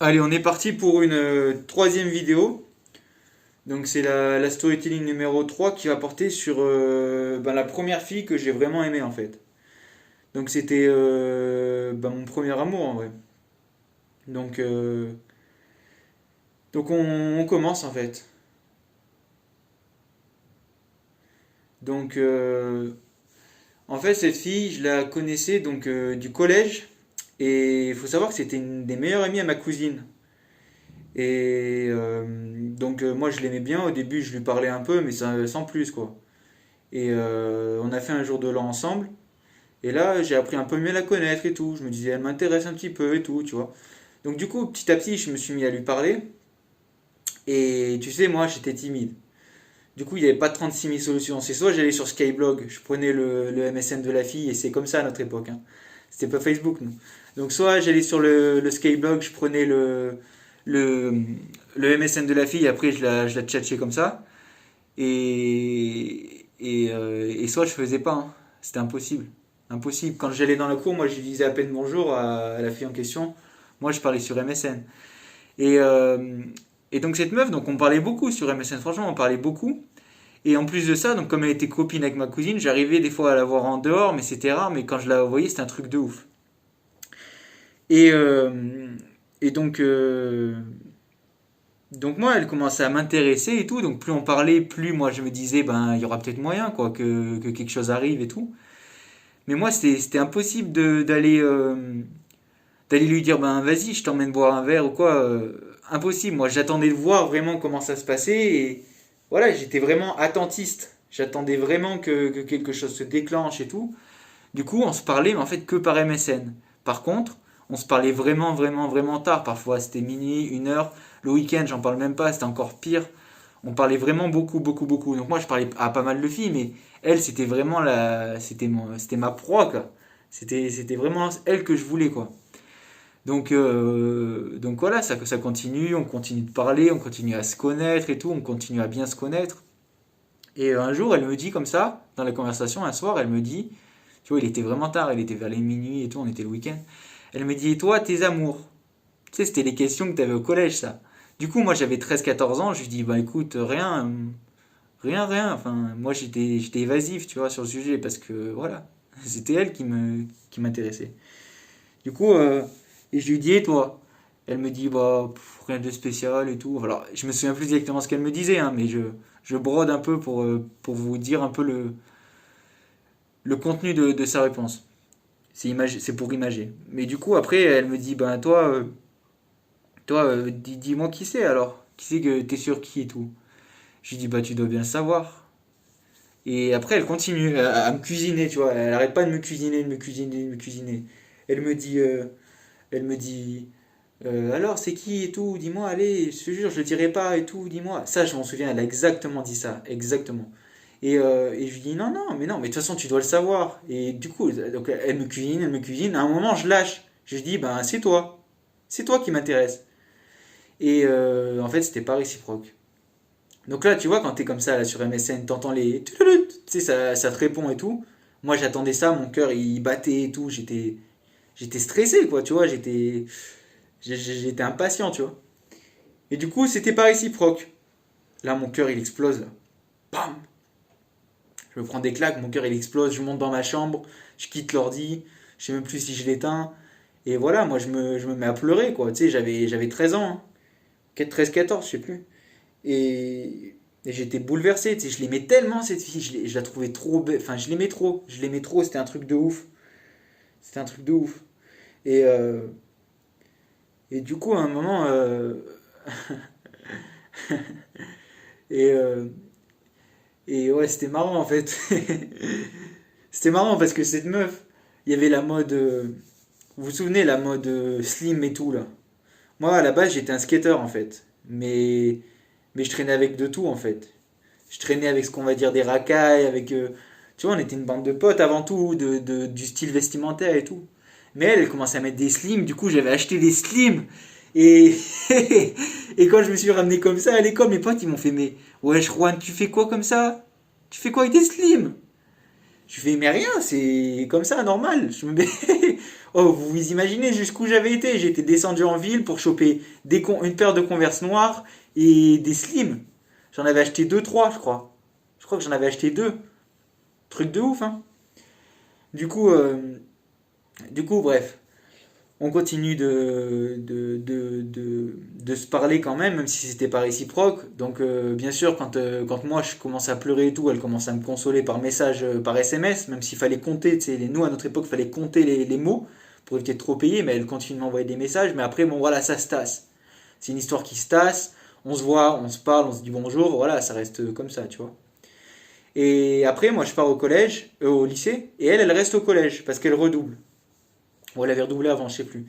Allez, on est parti pour une troisième vidéo. Donc c'est la storytelling numéro 3 qui va porter sur la première fille que j'ai vraiment aimée en fait. Donc c'était mon premier amour en vrai. Donc, euh, donc on commence en fait. Donc en fait cette fille je la connaissais donc du collège et il faut savoir que c'était une des meilleures amies à ma cousine. Et moi je l'aimais bien, au début je lui parlais un peu mais sans plus quoi. Et on a fait un jour de l'an ensemble. Et là j'ai appris un peu mieux à la connaître et tout. Je me disais elle m'intéresse un petit peu et tout, tu vois. Donc du coup petit à petit je me suis mis à lui parler. Et tu sais moi j'étais timide. Du coup il n'y avait pas 36 000 solutions. C'est soit j'allais sur Skyblog, je prenais le MSN de la fille et c'est comme ça à notre époque, hein. C'était pas Facebook nous. Donc soit j'allais sur le Skyblog, je prenais le, le MSN de la fille, après je la tchatchais comme ça. Et soit je faisais pas, hein. C'était impossible. Impossible. Quand j'allais dans la cour, moi je disais à peine bonjour à la fille en question. Moi je parlais sur MSN. Et, euh, et donc cette meuf, donc on parlait beaucoup sur MSN, franchement on parlait beaucoup. Et en plus de ça, donc comme elle était copine avec ma cousine, j'arrivais des fois à la voir en dehors, mais c'était rare, mais quand je la voyais c'était un truc de ouf. Et, euh, et donc, euh, Donc moi, elle commençait à m'intéresser et tout. Donc plus on parlait, plus moi je me disais, ben il y aura peut-être moyen quoi, que quelque chose arrive et tout. Mais moi c'était impossible d'aller lui dire, ben vas-y, je t'emmène boire un verre ou quoi. Impossible. Moi j'attendais de voir vraiment comment ça se passait et voilà, j'étais vraiment attentiste. J'attendais vraiment que quelque chose se déclenche et tout. Du coup, on se parlait, mais en fait que par MSN. Par contre, on se parlait vraiment, vraiment, vraiment tard. Parfois, c'était minuit, 1 heure. Le week-end, j'en parle même pas, c'était encore pire. On parlait vraiment beaucoup, beaucoup, beaucoup. Donc moi, je parlais à pas mal de filles, mais elle, c'était vraiment c'était ma proie, quoi. C'était vraiment elle que je voulais, quoi. Donc voilà, ça continue, on continue de parler, on continue à se connaître et tout, on continue à bien se connaître. Et un jour, elle me dit comme ça, dans la conversation, un soir, elle me dit, tu vois, il était vraiment tard, il était vers les minuit et tout, on était le week-end. Elle me dit, et toi, tes amours? Tu sais, c'était les questions que tu avais au collège, ça. Du coup, moi, j'avais 13 14 ans, je lui dis, bah écoute, rien, rien. Enfin, moi, j'étais évasif, tu vois, sur le sujet, parce que, voilà, c'était elle qui m'intéressait. Du coup, et je lui dis, et toi? Elle me dit, bah, rien de spécial et tout. Alors, je me souviens plus exactement ce qu'elle me disait, hein, mais je brode un peu pour vous dire un peu le contenu de sa réponse. C'est pour imager. Mais du coup, après, elle me dit, ben toi, dis-moi qui c'est alors. Qui c'est que t'es sûr qui et tout. Je lui dis, bah tu dois bien le savoir. Et après, elle continue à me cuisiner, tu vois. Elle arrête pas de me cuisiner, de me cuisiner, de me cuisiner. Elle me dit, euh, elle me dit, alors c'est qui et tout, dis-moi, allez, je te jure, je le dirai pas et tout, dis-moi. Ça, je m'en souviens, elle a exactement dit ça, exactement. Et je lui dis, non, non, mais de toute façon, tu dois le savoir. Et du coup, donc, elle me cuisine, elle me cuisine. À un moment, je lâche. Je lui dis, ben, c'est toi. C'est toi qui m'intéresse. Et en fait, c'était pas réciproque. Donc là, tu vois, quand t'es comme ça, là, sur MSN, t'entends les... Tu sais, ça te répond et tout. Moi, j'attendais ça, mon cœur, il battait et tout. J'étais stressé, quoi, tu vois. J'étais impatient, tu vois. Et du coup, c'était pas réciproque. Là, mon cœur, il explose, là. Bam! Je me prends des claques, mon cœur il explose, je monte dans ma chambre, je quitte l'ordi, je sais même plus si je l'éteins. Et voilà, moi je me mets à pleurer, quoi. Tu sais, j'avais 13 ans, hein. 13-14, je sais plus. Et j'étais bouleversé, tu sais, je l'aimais tellement cette fille, je la trouvais trop belle, enfin je l'aimais trop, c'était un truc de ouf. C'était un truc de ouf. Et, euh, et du coup, à un moment, et, euh, et ouais, c'était marrant en fait. C'était marrant parce que cette meuf, il y avait la mode. Vous vous souvenez, la mode slim et tout là. Moi, à la base, j'étais un skater en fait. Mais je traînais avec de tout en fait. Je traînais avec ce qu'on va dire des racailles, avec. Tu vois, on était une bande de potes avant tout, du style vestimentaire et tout. Mais elle commençait à mettre des slims, du coup, j'avais acheté des slims. Et, et quand je me suis ramené comme ça à l'école, mes potes ils m'ont fait, mais wesh Juan, tu fais quoi comme ça? Tu fais quoi avec des slims? Je fais, mais rien, c'est comme ça, normal. Je me mets... Oh, vous vous imaginez jusqu'où j'avais été. J'étais descendu en ville pour choper une paire de Converse noires et des slims. J'en avais acheté deux, trois, je crois. Je crois que j'en avais acheté deux. Truc de ouf, hein. Du coup, euh, bref. On continue de se parler quand même si c'était pas réciproque. Donc, bien sûr, quand moi je commence à pleurer et tout, elle commence à me consoler par message, par SMS, même s'il fallait compter, tu sais, nous à notre époque, il fallait compter les mots pour éviter de trop payer, mais elle continue de m'envoyer des messages. Mais après, bon, voilà, ça se tasse. C'est une histoire qui se tasse. On se voit, on se parle, on se dit bonjour, voilà, ça reste comme ça, tu vois. Et après, moi, je pars au collège, au lycée, et elle reste au collège parce qu'elle redouble. Ou elle avait redoublé avant, je sais plus.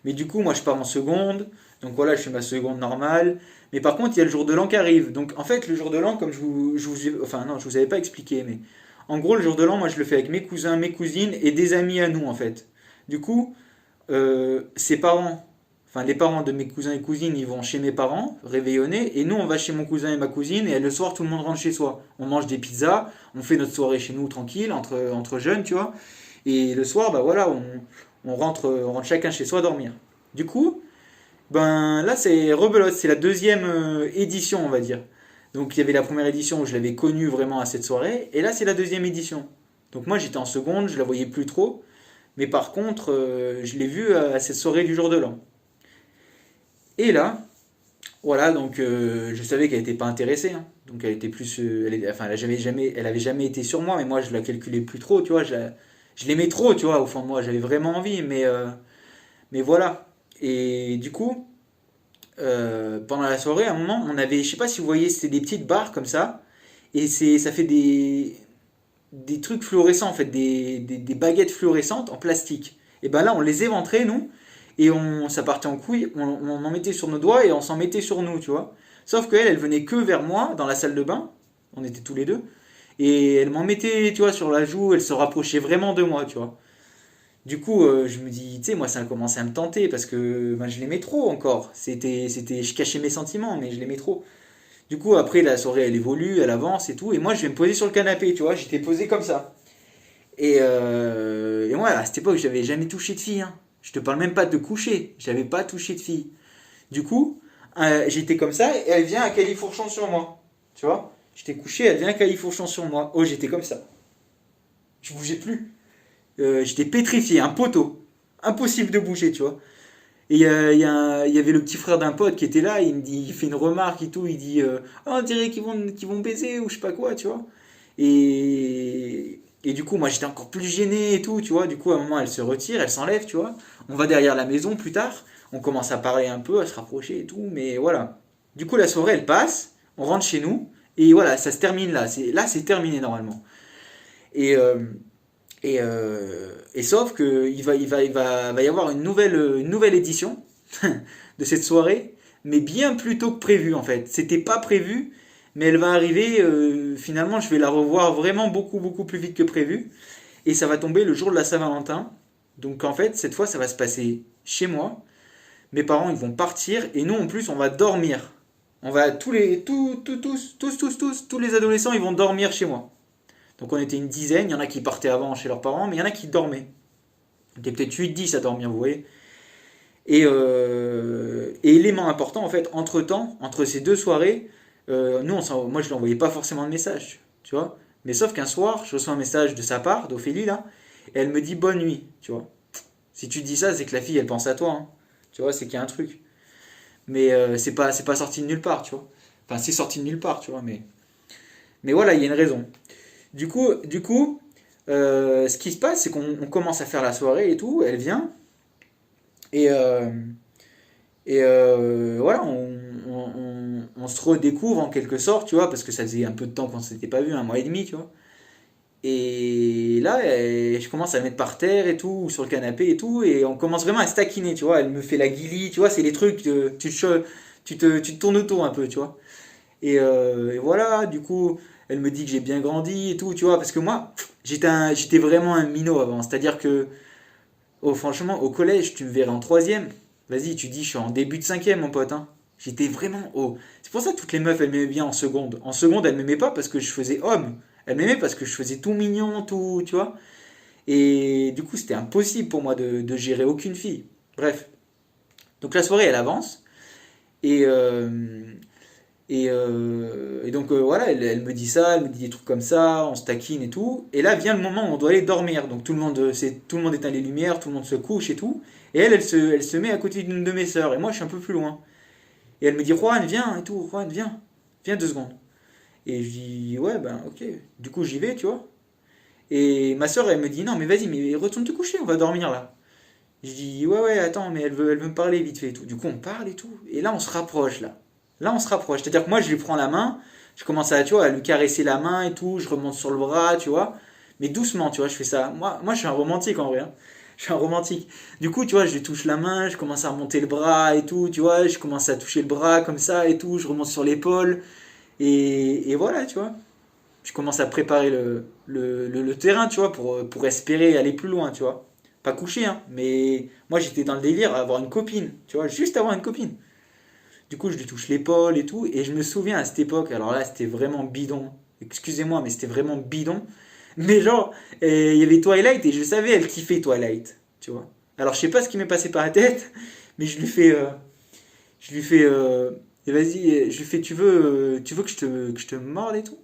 Mais du coup, moi, je pars en seconde. Donc voilà, je fais ma seconde normale. Mais par contre, il y a le jour de l'an qui arrive. Donc en fait, le jour de l'an, comme enfin non, je vous avais pas expliqué, mais en gros, le jour de l'an, moi, je le fais avec mes cousins, mes cousines et des amis à nous, en fait. Du coup, ses parents, enfin les parents de mes cousins et cousines, ils vont chez mes parents, réveillonner, et nous, on va chez mon cousin et ma cousine, et le soir, tout le monde rentre chez soi. On mange des pizzas, on fait notre soirée chez nous, tranquille, entre jeunes, tu vois. Et le soir, bah voilà, on rentre chacun chez soi dormir. Du coup, ben là c'est rebelote, c'est la deuxième édition on va dire. Donc il y avait la première édition où je l'avais connue vraiment à cette soirée, et là c'est la deuxième édition. Donc moi j'étais en seconde, je la voyais plus trop, mais par contre je l'ai vue à cette soirée du jour de l'an. Et là, voilà, donc je savais qu'elle n'était pas intéressée, hein. Donc elle était plus, enfin elle avait jamais été sur moi, mais moi je la calculais plus trop, tu vois, je l'aimais trop, tu vois, au fond de moi, j'avais vraiment envie, mais voilà. Et du coup, pendant la soirée, à un moment, on avait, je sais pas si vous voyez, c'était des petites barres comme ça, et ça fait des trucs fluorescents, en fait, des baguettes fluorescentes en plastique. Et ben là, on les éventrait, nous, et ça partait en couille, on en mettait sur nos doigts et on s'en mettait sur nous, tu vois. Sauf qu'elle, elle venait que vers moi, dans la salle de bain, on était tous les deux, et elle m'en mettait, tu vois, sur la joue, elle se rapprochait vraiment de moi, tu vois. Du coup, je me dis, tu sais, moi, ça a commencé à me tenter parce que ben, je l'aimais trop encore. Je cachais mes sentiments, mais je l'aimais trop. Du coup, après, la soirée, elle évolue, elle avance et tout. Et moi, je vais me poser sur le canapé, tu vois. J'étais posé comme ça. Et moi, à cette époque, j'avais jamais touché de fille, hein. Je te parle même pas de coucher. J'avais pas touché de fille. Du coup, j'étais comme ça et elle vient à califourchon sur moi. Tu vois. J'étais couché, elle vient à califourchon sur moi. Oh, j'étais comme ça. Je bougeais plus. J'étais pétrifié, un poteau. Impossible de bouger, tu vois. Et il y avait le petit frère d'un pote qui était là, il fait une remarque et tout, il dit ah, on dirait qu'ils vont baiser ou je sais pas quoi, tu vois. Et du coup, moi j'étais encore plus gêné et tout, tu vois. Du coup, à un moment, elle se retire, elle s'enlève, tu vois. On va derrière la maison plus tard, on commence à parler un peu, à se rapprocher et tout, mais voilà. Du coup, la soirée elle passe, on rentre chez nous, et voilà, ça se termine là. Là, c'est terminé normalement. Et, et sauf qu'il va y avoir une nouvelle édition de cette soirée, mais bien plus tôt que prévu en fait. C'était pas prévu, mais elle va arriver. Finalement, je vais la revoir vraiment beaucoup, beaucoup plus vite que prévu. Et ça va tomber le jour de la Saint-Valentin. Donc en fait, cette fois, ça va se passer chez moi. Mes parents, ils vont partir. Et nous, en plus, on va dormir. On va tous les adolescents, ils vont dormir chez moi. Donc on était une dizaine, il y en a qui partaient avant chez leurs parents, mais il y en a qui dormaient. On était peut-être 8-10 à dormir, vous voyez. Et élément important, en fait, entre-temps, entre ces deux soirées, moi je lui envoyais pas forcément de message, tu vois. Mais sauf qu'un soir, je reçois un message de sa part, d'Ophélie, là, et elle me dit bonne nuit, tu vois. Si tu dis ça, c'est que la fille, elle pense à toi, hein. Tu vois, c'est qu'il y a un truc. Mais c'est pas sorti de nulle part, tu vois. Enfin, c'est sorti de nulle part, tu vois, mais voilà, il y a une raison. Ce qui se passe, c'est qu'on commence à faire la soirée et tout, elle vient, et, voilà, on se redécouvre en quelque sorte, tu vois, parce que ça faisait un peu de temps qu'on s'était pas vu, un mois et demi, tu vois. Et là, je commence à la mettre par terre et tout, sur le canapé et tout, et on commence vraiment à se taquiner, tu vois. Elle me fait la guilie, tu vois, c'est les trucs, tu te tournes autour un peu, tu vois. Et voilà, du coup, elle me dit que j'ai bien grandi et tout, tu vois, parce que moi, j'étais vraiment un minot avant. C'est-à-dire que, oh, franchement, au collège, tu me verrais en troisième. Vas-y, tu dis, je suis en début de cinquième, mon pote, hein. J'étais vraiment haut. C'est pour ça que toutes les meufs, elles m'aimaient bien en seconde. En seconde, elles m'aimaient pas parce que je faisais homme. Elle m'aimait parce que je faisais tout mignon, tout, tu vois. Et du coup, c'était impossible pour moi de gérer aucune fille. Bref. Donc la soirée, elle avance. Et, et donc voilà, elle me dit ça, elle me dit des trucs comme ça, on se taquine et tout. Et là vient le moment où on doit aller dormir. Donc tout le monde éteint les lumières, tout le monde se couche et tout. Et elle se met à côté d'une de mes sœurs. Et moi, je suis un peu plus loin. Et elle me dit, Juan, viens et tout, Juan, viens. Viens 2 secondes. Et je dis, ouais, ben ok. Du coup, j'y vais, tu vois. Et ma sœur, elle me dit, non, mais vas-y, mais retourne te coucher, on va dormir là. Je dis, ouais, ouais, attends, mais elle veut me parler vite fait et tout. Du coup, on parle et tout. Et là, on se rapproche, là. Là, on se rapproche. C'est-à-dire que moi, je lui prends la main, je commence à, tu vois, à lui caresser la main et tout, je remonte sur le bras, tu vois. Mais doucement, tu vois, je fais ça. Moi je suis un romantique en vrai, hein. Je suis un romantique. Du coup, tu vois, je lui touche la main, je commence à remonter le bras et tout, tu vois, je commence à toucher le bras comme ça et tout, je remonte sur l'épaule. Et voilà, tu vois. Je commence à préparer le terrain, tu vois, pour espérer aller plus loin, tu vois. Pas coucher, hein, mais moi j'étais dans le délire à avoir une copine, tu vois, juste avoir une copine. Du coup, je lui touche l'épaule et tout, et je me souviens à cette époque, alors là c'était vraiment bidon, excusez-moi, mais c'était vraiment bidon. Mais genre, il y avait Twilight et je savais elle kiffait Twilight, tu vois. Alors je sais pas ce qui m'est passé par la tête, mais je lui fais, et vas-y, je lui fais, tu veux que je te morde et tout.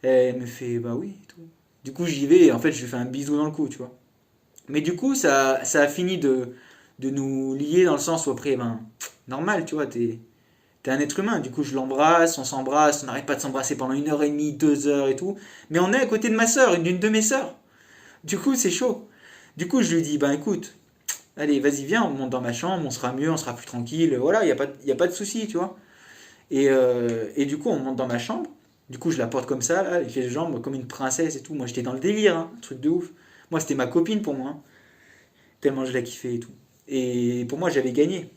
Et elle me fait, bah oui, et tout. Du coup, j'y vais et en fait, je lui fais un bisou dans le cou, tu vois. Mais du coup, ça a fini de nous lier dans le sens où après, ben, normal, tu vois, t'es un être humain. Du coup, je l'embrasse, on s'embrasse, on n'arrête pas de s'embrasser pendant 1 heure et demie, 2 heures et tout. Mais on est à côté de ma soeur, d'une de mes sœurs. Du coup, c'est chaud. Du coup, je lui dis, ben écoute, allez, vas-y, viens, on monte dans ma chambre, on sera mieux, on sera plus tranquille. Voilà, y a pas de souci, tu vois. Et du coup, on monte dans ma chambre. Du coup, je la porte comme ça, là, avec les jambes, comme une princesse et tout. Moi, j'étais dans le délire, hein, un truc de ouf. Moi, c'était ma copine pour moi, hein, tellement je la kiffais et tout. Et pour moi, j'avais gagné.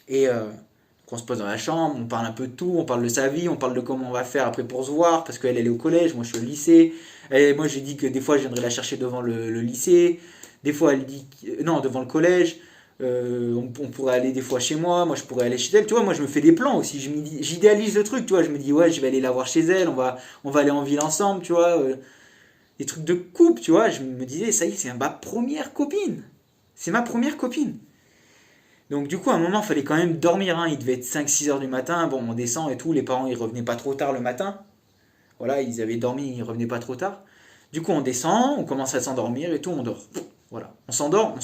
Et donc on se pose dans la chambre, on parle un peu de tout, on parle de sa vie, on parle de comment on va faire après pour se voir, parce qu'elle, elle est au collège, moi je suis au lycée. Et moi, j'ai dit que des fois, je viendrais la chercher devant le lycée. Des fois, elle dit, non, devant le collège. On pourrait aller des fois chez moi je pourrais aller chez elle, tu vois, moi je me fais des plans aussi, j'idéalise le truc, tu vois, je me dis ouais je vais aller la voir chez elle, on va aller en ville ensemble, tu vois, des trucs de couple, tu vois, je me disais ça y est c'est ma première copine, c'est ma première copine. Donc du coup à un moment il fallait quand même dormir, hein. Il devait être 5 6 heures du matin, bon on descend et tout, les parents ils revenaient pas trop tard le matin, voilà ils avaient dormi, ils revenaient pas trop tard. Du coup on descend, on commence à s'endormir et tout, on dort. Voilà, on s'endort,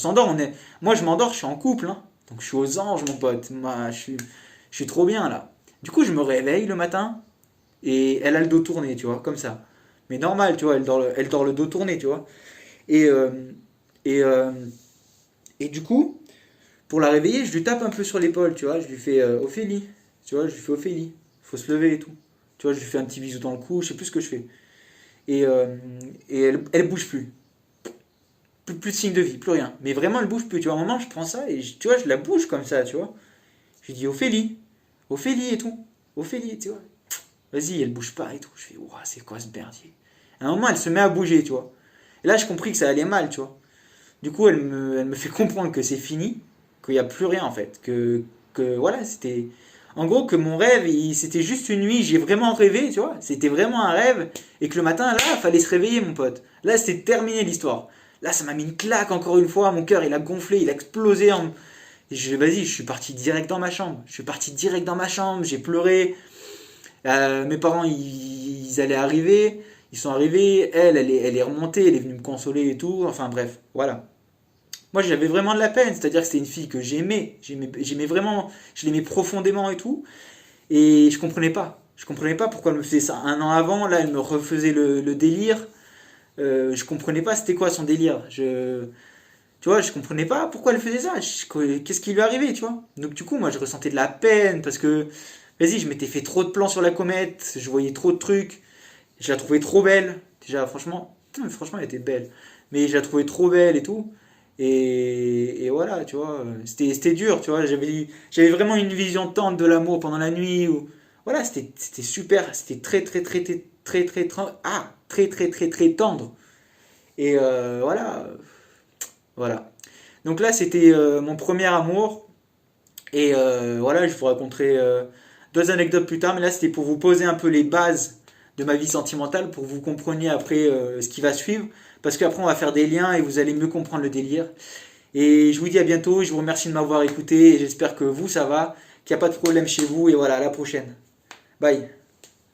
moi je m'endors, je suis en couple, hein. Donc je suis aux anges mon pote, moi je suis trop bien là. Du coup je me réveille le matin et elle a le dos tourné, tu vois, comme ça. Mais normal, tu vois, elle dort le dos tourné, tu vois. Et, et, euh, et du coup, pour la réveiller, je lui tape un peu sur l'épaule, tu vois, je lui fais Ophélie, tu vois, je lui fais Ophélie, faut se lever et tout. Tu vois, je lui fais un petit bisou dans le cou, je sais plus ce que je fais. Et, euh, et elle bouge plus. Plus de signe de vie, plus rien. Mais vraiment, elle bouge plus. Tu vois, à un moment, je prends ça et tu vois, je la bouge comme ça, tu vois. Je lui dis Ophélie, Ophélie et tout. Ophélie, tu vois. Vas-y, elle bouge pas et tout. Je fais, ouah, c'est quoi ce berdier? À un moment, elle se met à bouger, tu vois. Et là, je compris que ça allait mal, tu vois. Du coup, elle me fait comprendre que c'est fini, qu'il n'y a plus rien en fait. Que voilà, c'était. En gros, que mon rêve, c'était juste une nuit, j'ai vraiment rêvé, tu vois. C'était vraiment un rêve. Et que le matin, là, il fallait se réveiller, mon pote. Là, c'était terminé l'histoire. Là, ça m'a mis une claque encore une fois. Mon cœur, il a gonflé, il a explosé. Vas-y, je suis parti direct dans ma chambre. Je suis parti direct dans ma chambre, j'ai pleuré. Mes parents, ils allaient arriver. Ils sont arrivés. Elle est remontée, elle est venue me consoler et tout. Enfin, bref, voilà. Moi, j'avais vraiment de la peine. C'est-à-dire que c'était une fille que j'aimais. J'aimais vraiment. Je l'aimais profondément et tout. Et je comprenais pas. Je comprenais pas pourquoi elle me faisait ça 1 an avant. Là, elle me refaisait le délire. Je comprenais pas c'était quoi son délire. Tu vois, je comprenais pas pourquoi elle faisait ça. Qu'est-ce qui lui arrivait, tu vois. Donc du coup, moi, je ressentais de la peine parce que, vas-y, je m'étais fait trop de plans sur la comète, je voyais trop de trucs, je la trouvais trop belle. Déjà, franchement, franchement, elle était belle. Mais je la trouvais trop belle et tout. Et voilà, tu vois, c'était dur, tu vois. J'avais vraiment une vision tendre de l'amour pendant la nuit. Voilà, c'était super, c'était très tendre. Et voilà, voilà. Donc là, c'était mon premier amour. Et voilà, je vous raconterai 2 anecdotes plus tard. Mais là, c'était pour vous poser un peu les bases de ma vie sentimentale pour que vous compreniez après ce qui va suivre. Parce qu'après, on va faire des liens et vous allez mieux comprendre le délire. Et je vous dis à bientôt. Je vous remercie de m'avoir écouté et j'espère que vous, ça va, qu'il n'y a pas de problème chez vous. Et voilà, à la prochaine. Bye.